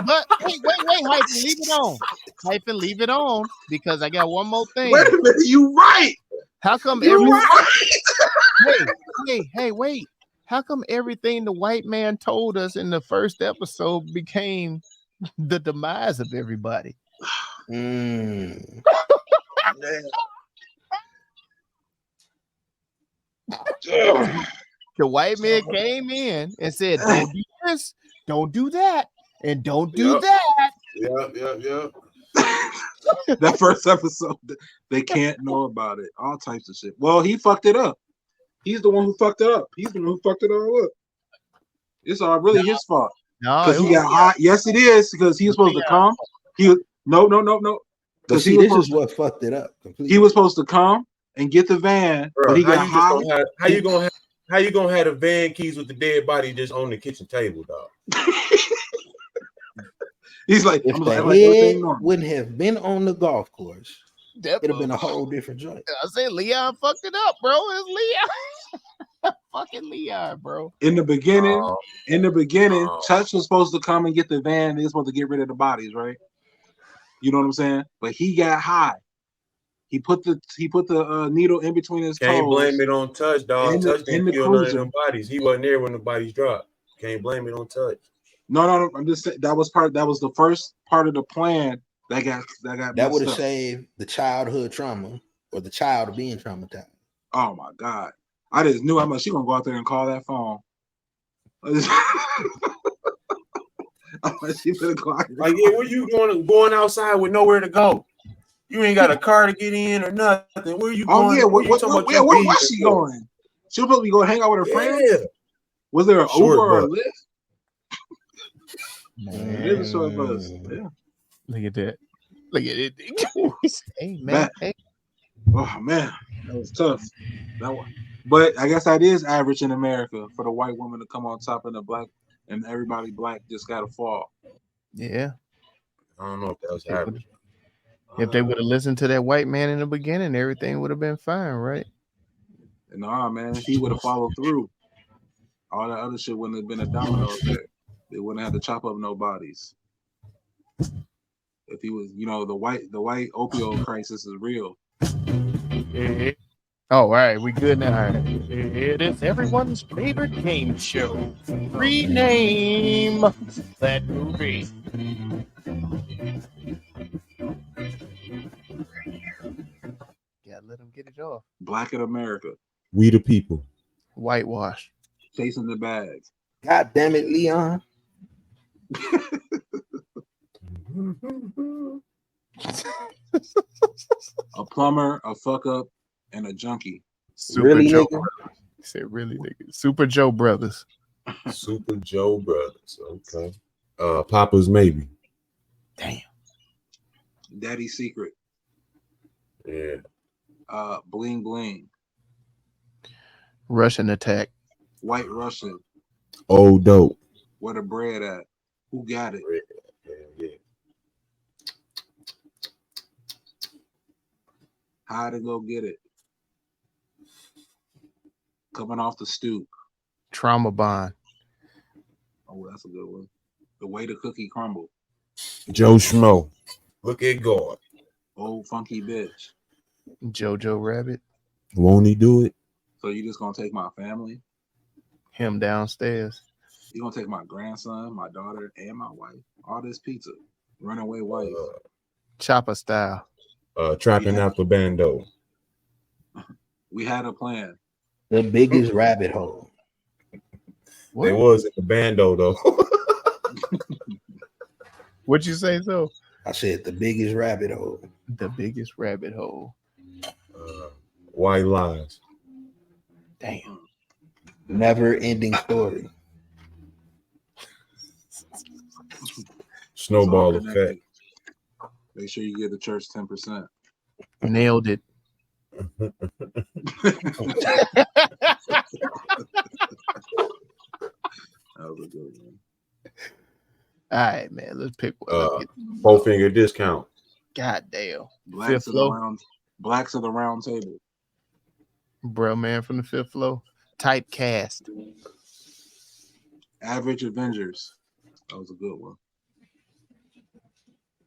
But wait, Hyper, leave it on. Hyper, leave it on, because I got one more thing. Wait a minute, you right. How come wait. How come everything the white man told us in the first episode became the demise of everybody? The white man came in and said, "Don't do this, don't do that, and don't do that." Yep. That first episode, they can't know about it. All types of shit. Well, he fucked it up. He's the one who fucked it up. He's the one who fucked it all up. It's all really his fault. No, because he got hot. Yes, it is because he was supposed to come. No. But see, this is what fucked it up completely. He was supposed to come and get the van, bro, but he got hot. How you gonna have the van keys with the dead body just on the kitchen table, dog? He's like, if the head wouldn't have been on the golf course, it'd have been a whole different joint. I said Leon fucked it up, bro. It's Leon. Fucking Leon, bro. In the beginning, Touch was supposed to come and get the van. They were supposed to get rid of the bodies, right? You know what I'm saying? But he got high. He put the needle in between his toes. Can't blame it on Touch, dog. Touch didn't kill none of them bodies. He wasn't there when the bodies dropped. Can't blame it on Touch. No. I'm just saying that was the first part of the plan that would have saved the childhood trauma or the child being traumatized. Oh my God. I just knew how much she gonna go out there and call that phone. Like, yeah, where you going outside with nowhere to go? You ain't got a car to get in or nothing. Where you going? Oh yeah, where was she going? She was supposed to be going hang out with her friends. Was there an Uber or a Lyft? Man. Yeah. Look at that. Look at it. Hey man. Oh man, that was tough. That one. But I guess that is average in America for the white woman to come on top and the black and everybody black just gotta fall. Yeah. I don't know if that was average. If they would have listened to that white man in the beginning, everything would have been fine, right? Nah, man, if he would have followed through, all that other shit wouldn't have been a domino effect. They wouldn't have to chop up no bodies. If he was, the white opioid crisis is real. Oh, all right, we good now. All right. It is everyone's favorite game show. Rename that movie. Gotta let them get it off. Black in America. We the people. Whitewash. Chasing the bags. God damn it, Leon. A plumber, a fuck up, and a junkie. Super really, Joe nigga? He said, really, nigga. Super Joe Brothers. Super Joe Brothers. Okay. Papa's maybe. Damn. Daddy's Secret. Yeah. Bling Bling. Russian Attack. White Russian. Old Dope. Where the bread at? Who got it? Yeah. How to go get it? Coming off the stoop. Trauma Bond. Oh, that's a good one. The way the cookie crumble. Joe Schmo. Look at God. Old funky bitch. Jojo Rabbit. Won't he do it? So you just gonna take my family? Him downstairs. You gonna take my grandson, my daughter, and my wife? All this pizza. Runaway wife. Chopper Style. Trapping out the bando. We had a plan. The biggest rabbit hole. What? It was in the bando though. What'd you say though? I said the biggest rabbit hole. The biggest rabbit hole. White Lies. Damn. Never ending story. Snowball effect. Make sure you give the church 10%. Nailed it. That was a good one. All right, man. Let's pick one. 4-finger discount. God damn. Blacks of the round table. Bro, man, from the fifth floor. Typecast. Average Avengers. That was a good one.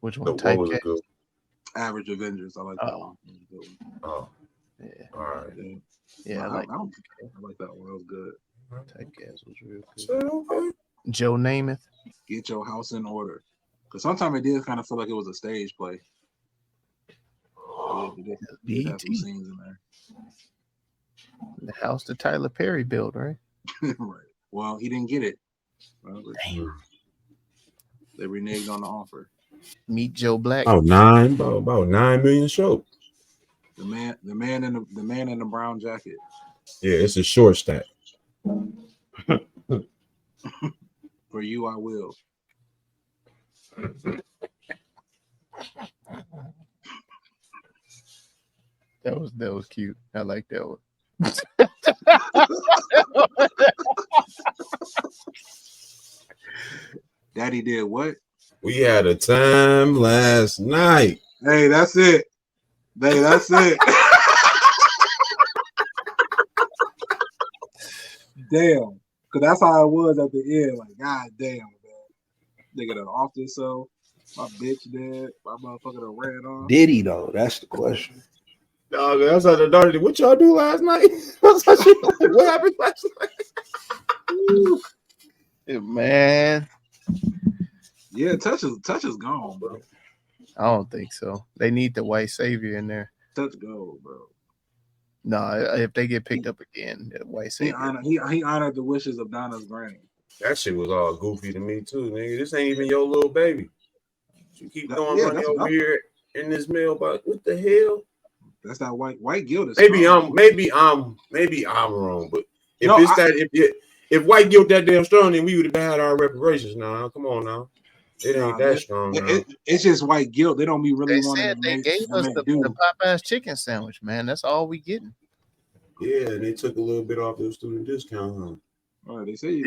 Which one? Typecast. Average Avengers. I like that one. Oh. Yeah. All right. Yeah, I like that one. That was good. Typecast was real good. Joe Namath. Get your house in order. Because sometimes it did kind of feel like it was a stage play. did have some scenes in there. The house that Tyler Perry built, right? Right. Well, he didn't get it. Damn. They reneged on the offer. Meet Joe Black. About 9 million show. The man in the brown jacket. Yeah, it's a short stack. For you, I will. That was cute. I like that one. Daddy did what? We had a time last night. Hey, that's it. Hey, that's it. Damn. Because that's how it was at the end. Like, god damn, man. Nigga done off himself. My bitch dead. My motherfucker done ran off. Did he, though? That's the question. Dog, that's how the daughter did. What y'all do last night? What happened last night? Man. Yeah, Touch is gone, bro. I don't think so. They need the white savior in there. Touch go, bro. No, if they get picked up again, the white savior. He honored the wishes of Donna's granny. That shit was all goofy to me too, nigga. This ain't even your little baby. You keep going running over here in this mailbox. What the hell? That's not white guilt. Is maybe I'm wrong, but if white guilt that damn strong, then we would have had our reparations now. Come on now. It ain't that strong. It's just white guilt. They don't be really wanting. They gave us the Popeye's chicken sandwich, man. That's all we getting. Yeah, they took a little bit off their student discount, huh? Oh, they say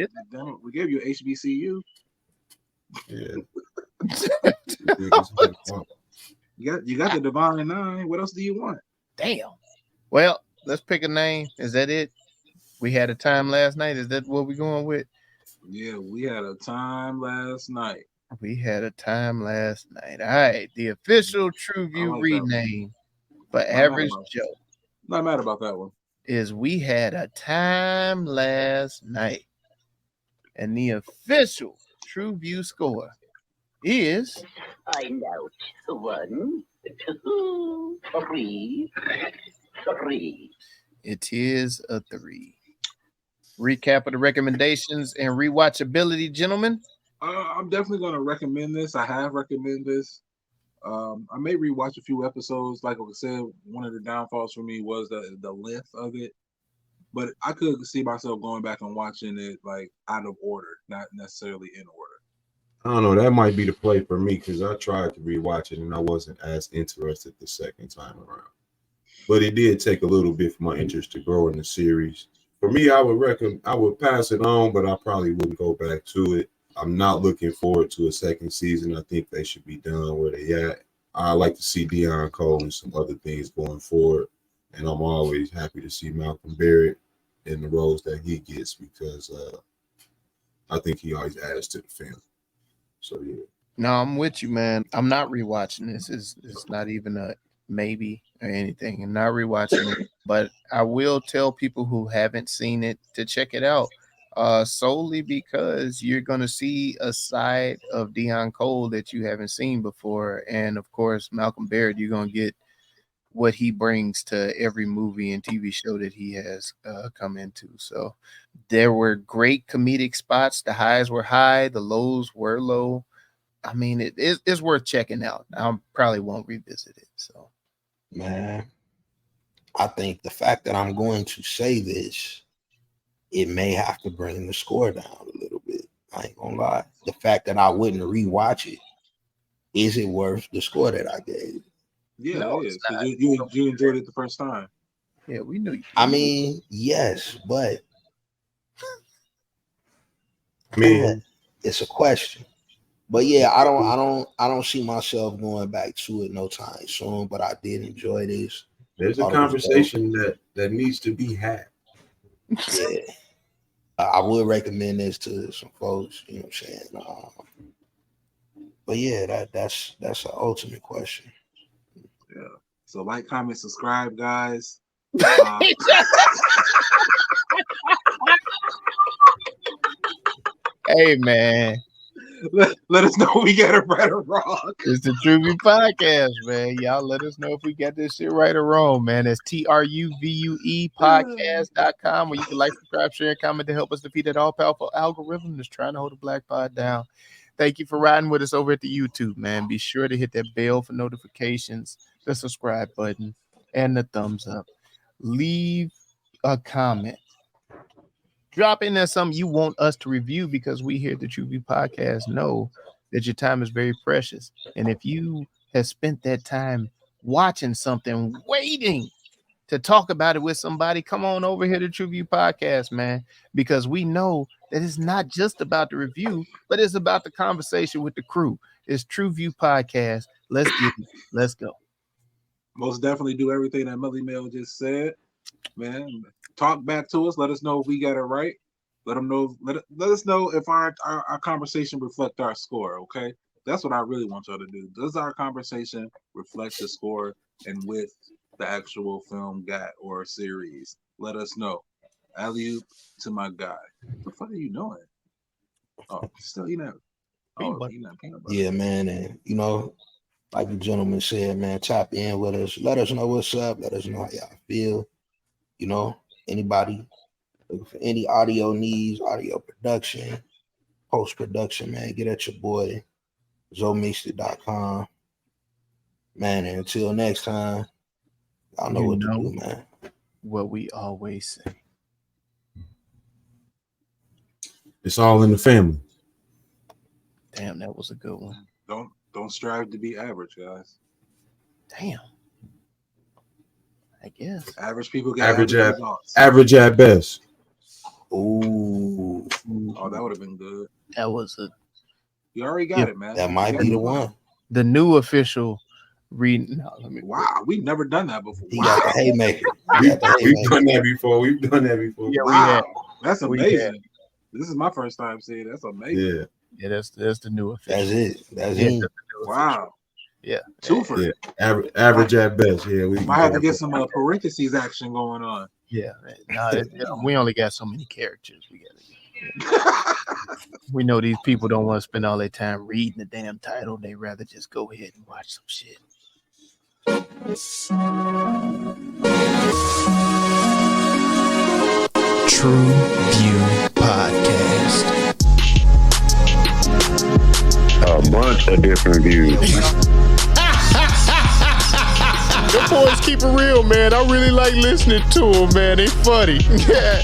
we gave you HBCU. Yeah. You got the Divine Nine. What else do you want? Damn. Well, let's pick a name. Is that it? We had a time last night. Is that what we're going with? Yeah, we had a time last night. We had a time last night. All right. The official TruVue rename for Average Joe. Not mad about that one. Is we had a time last night. And the official TruVue score is... I know. 1, 2, 3. It is a 3. Recap of the recommendations and rewatchability, gentlemen. I'm definitely going to recommend this. I have recommended this. I may rewatch a few episodes. Like I said, one of the downfalls for me was the length of it. But I could see myself going back and watching it like out of order, not necessarily in order. I don't know. That might be the play for me because I tried to rewatch it and I wasn't as interested the second time around. But it did take a little bit for my interest to grow in the series. For me, I would pass it on, but I probably wouldn't go back to it. I'm not looking forward to a second season. I think they should be done where they at. I like to see Deion Cole and some other things going forward. And I'm always happy to see Malcolm Barrett in the roles that he gets because I think he always adds to the film. So, yeah. No, I'm with you, man. I'm not rewatching this. It's not even a maybe or anything. I'm not rewatching it. But I will tell people who haven't seen it to check it out. Solely because you're going to see a side of Deion Cole that you haven't seen before. And, of course, Malcolm Barrett, you're going to get what he brings to every movie and TV show that he has come into. So there were great comedic spots. The highs were high. The lows were low. I mean, it's worth checking out. I probably won't revisit it. So, man, I think the fact that I'm going to say this, it may have to bring the score down a little bit. I ain't gonna lie. The fact that I wouldn't rewatch it, is it worth the score that I gave? Yeah, no, it is. You enjoyed it the first time. Yeah, we knew you. I mean, yes, but it's a question. But yeah, I don't see myself going back to it no time soon. But I did enjoy this. There's a conversation that needs to be had. Yeah, I would recommend this to some folks. You know what I'm saying? But yeah, that's an ultimate question. Yeah. So like, comment, subscribe, guys. Hey man, let us know if we got it right or wrong. It's the TruVue Podcast, man. Y'all let us know if we got this shit right or wrong, man. That's TruVue podcast.com, where you can like, subscribe, share, and comment to help us defeat that all-powerful algorithm that's trying to hold the Black Pod down. Thank you for riding with us over at the YouTube, man. Be sure to hit that bell for notifications, the subscribe button, and the thumbs up. Leave a comment. Drop in there something you want us to review, because we here at the TruVue Podcast know that your time is very precious. And if you have spent that time watching something, waiting to talk about it with somebody, come on over here to TruVue Podcast, man, because we know that it's not just about the review, but it's about the conversation with the crew. It's TruVue Podcast. Let's get it. Let's go. Most definitely do everything that Melly Mel just said, man. Talk back to us. Let us know if we got it right. Let them know. Let us know if our conversation reflect our score. Okay, that's what I really want y'all to do. Does our conversation reflect the score and with the actual film got or series? Let us know. Alley-oop to my guy. What the fuck are you doing? Oh, still you know. Oh, you know, yeah, man, and you know, like the gentleman said, man, tap in with us. Let us know what's up. Let us know how y'all feel. You know, anybody looking for any audio needs, audio production, post-production, man, get at your boy, zomixter.com. Man, and until next time, y'all know what to do, man. What we always say. It's all in the family. Damn, that was a good one. Don't strive to be average, guys. Damn. I guess. Average people get average at best. Ooh. Oh, that would have been good. That was a. You already got it, man. That might be the one. The new official reading. No, wow, we've never done that before. He got the haymaker. We've done that before. We've done that before. Yeah, wow. That's amazing. This is my first time seeing it. That's amazing. Yeah, that's the new official. That's it. That's it. Wow. Yeah. Twofer. Yeah. Average at best. Yeah, we might have to get some parentheses action going on. Yeah. We only got so many characters. We know these people don't want to spend all their time reading the damn title. They rather just go ahead and watch some shit. TruVue Podcast. A bunch of different views. The boys keep it real, man. I really like listening to them, man. They funny. Yeah.